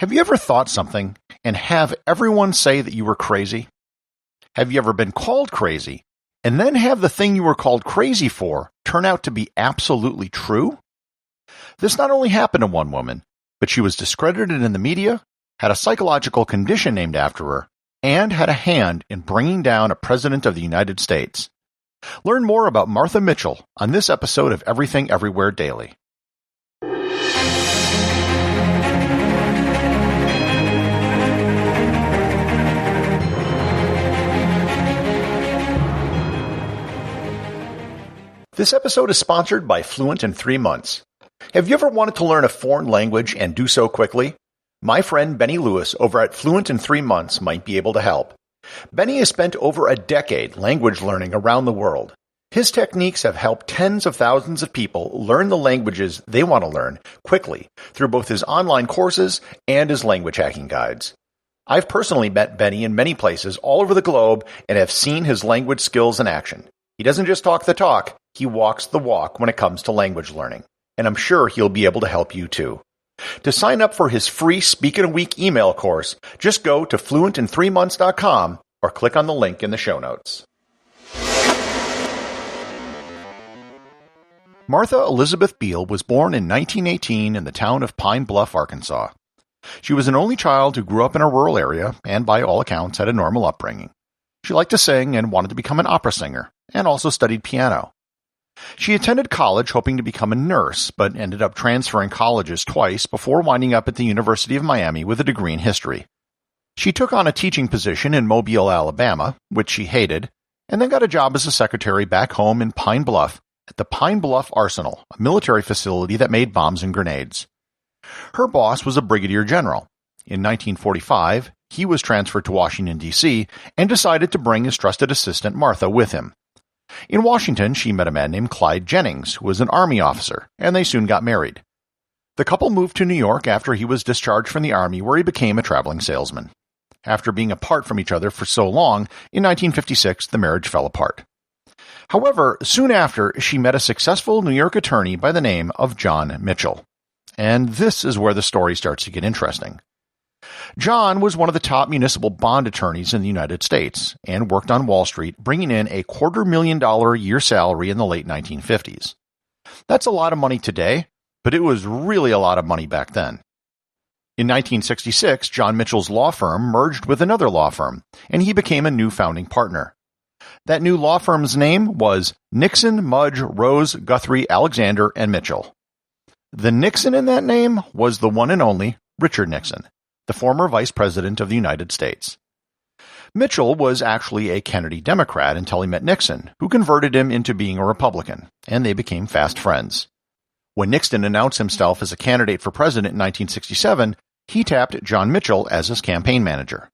Have you ever thought something and have everyone say that you were crazy? Have you ever been called crazy and then have the thing you were called crazy for turn out to be absolutely true? This not only happened to one woman, but she was discredited in the media, had a psychological condition named after her, and had a hand in bringing down a president of the United States. Learn more about Martha Mitchell on this episode of Everything Everywhere Daily. This episode is sponsored by Fluent in 3 months. Have you ever wanted to learn a foreign language and do so quickly? My friend Benny Lewis over at Fluent in 3 months might be able to help. Benny has spent over a decade language learning around the world. His techniques have helped tens of thousands of people learn the languages they want to learn quickly through both his online courses and his language hacking guides. I've personally met Benny in many places all over the globe and have seen his language skills in action. He doesn't just talk the talk, he walks the walk when it comes to language learning. And I'm sure he'll be able to help you too. To sign up for his free Speak in a Week email course, just go to fluentin3months.com or click on the link in the show notes. Martha Elizabeth Beale was born in 1918 in the town of Pine Bluff, Arkansas. She was an only child who grew up in a rural area and, by all accounts, had a normal upbringing. She liked to sing and wanted to become an opera singer, and also studied piano. She attended college hoping to become a nurse, but ended up transferring colleges twice before winding up at the University of Miami with a degree in history. She took on a teaching position in Mobile, Alabama, which she hated, and then got a job as a secretary back home in Pine Bluff at the Pine Bluff Arsenal, a military facility that made bombs and grenades. Her boss was a brigadier general. In 1945, he was transferred to Washington, D.C., and decided to bring his trusted assistant Martha with him. In Washington, she met a man named Clyde Jennings, who was an Army officer, and they soon got married. The couple moved to New York after he was discharged from the Army, where he became a traveling salesman. After being apart from each other for so long, in 1956, the marriage fell apart. However, soon after, she met a successful New York attorney by the name of John Mitchell. And this is where the story starts to get interesting. John was one of the top municipal bond attorneys in the United States and worked on Wall Street, bringing in a $250,000 a year salary in the late 1950s. That's a lot of money today, but it was really a lot of money back then. In 1966, John Mitchell's law firm merged with another law firm, and he became a new founding partner. That new law firm's name was Nixon, Mudge, Rose, Guthrie, Alexander, and Mitchell. The Nixon in that name was the one and only Richard Nixon, the former Vice President of the United States. Mitchell was actually a Kennedy Democrat until he met Nixon, who converted him into being a Republican, and they became fast friends. When Nixon announced himself as a candidate for president in 1967, he tapped John Mitchell as his campaign manager.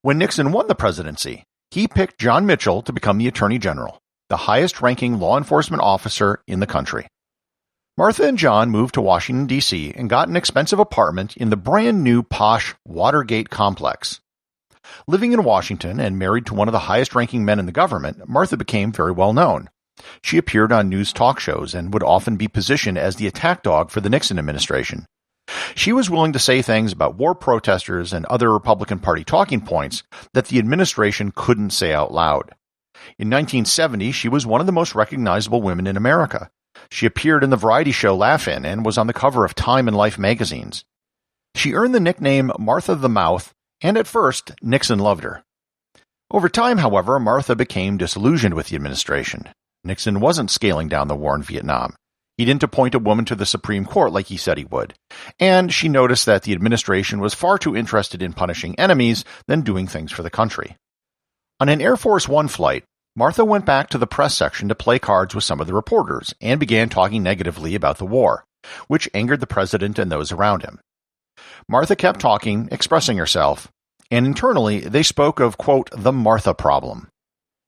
When Nixon won the presidency, he picked John Mitchell to become the Attorney General, the highest-ranking law enforcement officer in the country. Martha and John moved to Washington, D.C. and got an expensive apartment in the brand-new posh Watergate complex. Living in Washington and married to one of the highest-ranking men in the government, Martha became very well known. She appeared on news talk shows and would often be positioned as the attack dog for the Nixon administration. She was willing to say things about war protesters and other Republican Party talking points that the administration couldn't say out loud. In 1970, she was one of the most recognizable women in America. She appeared in the variety show Laugh-In and was on the cover of Time and Life magazines. She earned the nickname Martha the Mouth, and at first, Nixon loved her. Over time, however, Martha became disillusioned with the administration. Nixon wasn't scaling down the war in Vietnam. He didn't appoint a woman to the Supreme Court like he said he would. And she noticed that the administration was far too interested in punishing enemies than doing things for the country. On an Air Force One flight, Martha went back to the press section to play cards with some of the reporters and began talking negatively about the war, which angered the president and those around him. Martha kept talking, expressing herself, and internally they spoke of, quote, the Martha problem.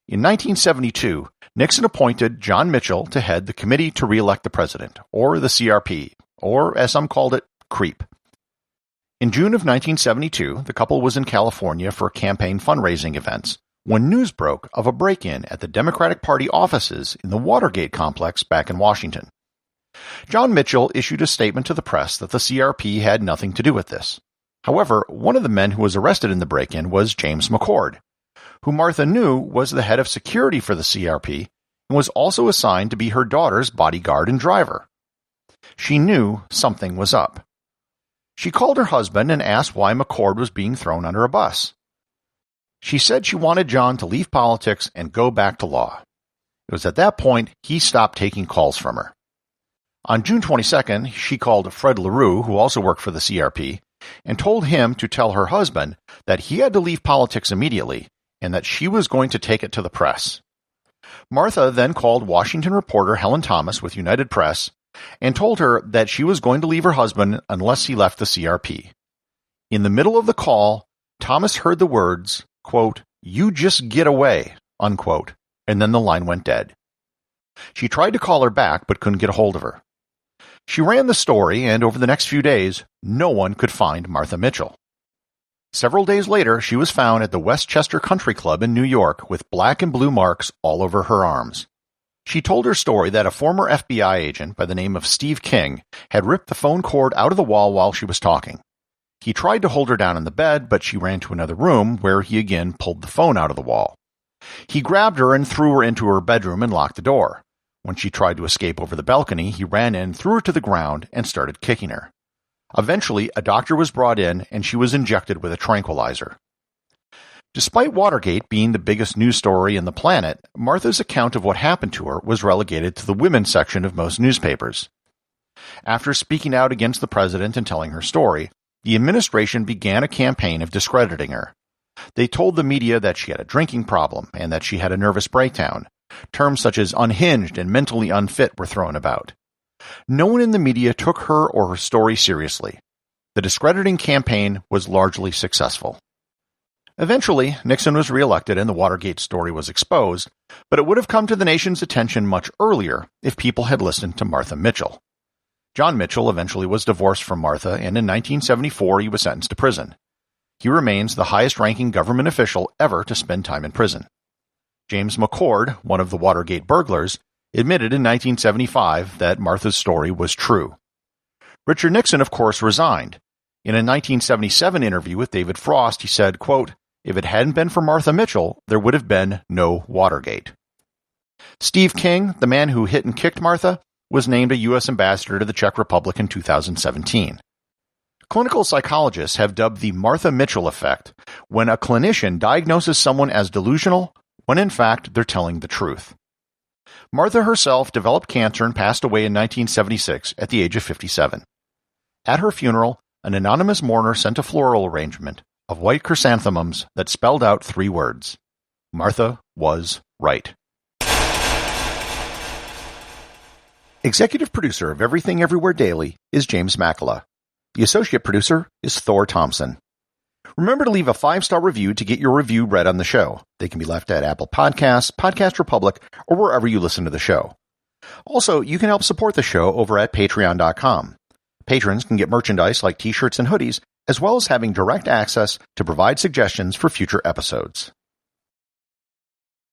In 1972, Nixon appointed John Mitchell to head the Committee to Re-elect the President, or the CRP, or as some called it, CREEP. In June of 1972, the couple was in California for campaign fundraising events, when news broke of a break-in at the Democratic Party offices in the Watergate complex back in Washington. John Mitchell issued a statement to the press that the CRP had nothing to do with this. However, one of the men who was arrested in the break-in was James McCord, who Martha knew was the head of security for the CRP and was also assigned to be her daughter's bodyguard and driver. She knew something was up. She called her husband and asked why McCord was being thrown under a bus. She said she wanted John to leave politics and go back to law. It was at that point he stopped taking calls from her. On June 22nd, she called Fred LaRue, who also worked for the CRP, and told him to tell her husband that he had to leave politics immediately and that she was going to take it to the press. Martha then called Washington reporter Helen Thomas with United Press and told her that she was going to leave her husband unless he left the CRP. In the middle of the call, Thomas heard the words, quote, "You just get away," unquote, and then the line went dead. She tried to call her back but couldn't get a hold of her. She ran the story, and over the next few days, no one could find Martha Mitchell. Several days later, she was found at the Westchester Country Club in New York with black and blue marks all over her arms. She told her story that a former FBI agent by the name of Steve King had ripped the phone cord out of the wall while she was talking. He tried to hold her down in the bed, but she ran to another room where he again pulled the phone out of the wall. He grabbed her and threw her into her bedroom and locked the door. When she tried to escape over the balcony, he ran in, threw her to the ground, and started kicking her. Eventually, a doctor was brought in, and she was injected with a tranquilizer. Despite Watergate being the biggest news story in the planet, Martha's account of what happened to her was relegated to the women's section of most newspapers. After speaking out against the president and telling her story, the administration began a campaign of discrediting her. They told the media that she had a drinking problem and that she had a nervous breakdown. Terms such as unhinged and mentally unfit were thrown about. No one in the media took her or her story seriously. The discrediting campaign was largely successful. Eventually, Nixon was reelected and the Watergate story was exposed, but it would have come to the nation's attention much earlier if people had listened to Martha Mitchell. John Mitchell eventually was divorced from Martha, and in 1974 he was sentenced to prison. He remains the highest-ranking government official ever to spend time in prison. James McCord, one of the Watergate burglars, admitted in 1975 that Martha's story was true. Richard Nixon, of course, resigned. In a 1977 interview with David Frost, he said, quote, "If it hadn't been for Martha Mitchell, there would have been no Watergate." Steve King, the man who hit and kicked Martha, was named a U.S. ambassador to the Czech Republic in 2017. Clinical psychologists have dubbed the Martha Mitchell effect when a clinician diagnoses someone as delusional when in fact they're telling the truth. Martha herself developed cancer and passed away in 1976 at the age of 57. At her funeral, an anonymous mourner sent a floral arrangement of white chrysanthemums that spelled out 3 words: Martha was right. Executive producer of Everything Everywhere Daily is James Makkyla. The associate producer is Thor Thomsen. Remember to leave a 5-star review to get your review read on the show. They can be left at Apple Podcasts, Podcast Republic, or wherever you listen to the show. Also, you can help support the show over at Patreon.com. Patrons can get merchandise like t-shirts and hoodies, as well as having direct access to provide suggestions for future episodes.